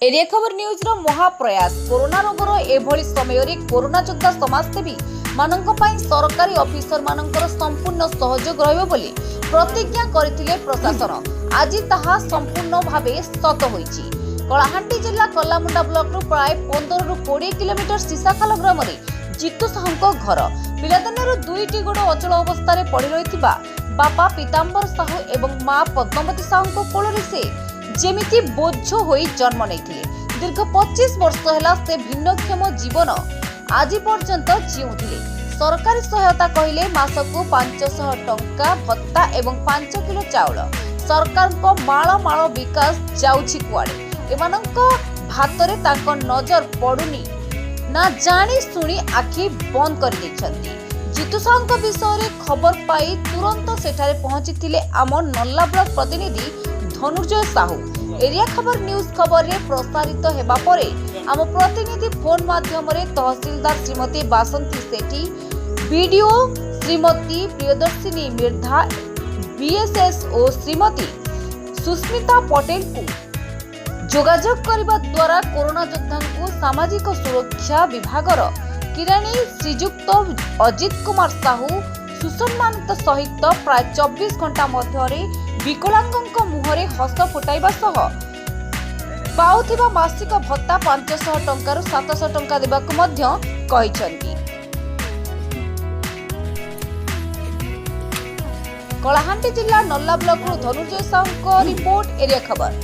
Area खबर news रो महाप्रयास corona रोगर एभली समय रे कोरोना योद्धा समाजसेवी मानक पई सरकारी ऑफिसर मानकर संपूर्ण सहयोग रहइबो बोली प्रतिज्ञा करथिले प्रशासन। आज ताहा संपूर्ण भावे सत होईची। कलाहांडी जिला कलामुंडा ब्लॉक रु प्राय 15 रु 20 किलोमीटर सीसाखाल ग्राम रे जितु साहू घर पिलादिनर दुईटी गोड़ अचल अवस्था पड़ी रही बापा पीतांबर साहू एवं मां पद्मावती साहू कोल से जेमिति बोझ होई जन्म नहीं। दीर्घ 25 वर्ष है से भिन्नक्षम जीवन आज पर्यंत जीउथिले। सरकारी सहायता कहले मासकु 500 टंका भत्ता एवं 5 किलो चाउल। सरकार को माळ माळ विकास जाउछि कुआडे एमानंक भातरे तांको नजर पडुनी ना जानी सुनी आखि बंद कर दैछन्ती। जितु साहू विषय रे खबर पाई तुरंत सेठारे पहुंची आम नल्ला ब्लॉक प्रतिनिधि धनुर्जय साहू। एरिया खबर न्यूज खबर रे प्रसारित हेबा परे आम प्रतिनिधि फोन माध्यम रे तहसीलदार श्रीमती बासंती सेठी, बीडीओ श्रीमती प्रियदर्शिनी मिर्धा, बीएसएसओ श्रीमती सुस्मिता पटेल को जोगाजोग करबा द्वारा कोरोना योद्धा को सामाजिक सुरक्षा विभागर किराणी श्रीजुक्त अजित कुमार साहू सुसम्मानित सहित प्राय 24 घंटा मध्य विकलांगों मुहरे हस फुटाइबा सह पाउथिबा मासिक भत्ता 500 टंकार 700 टंका देबाकु मध्य कहिसंती। कलाहांडी जिला Nalla block Dhanurjay Sahu report area खबर।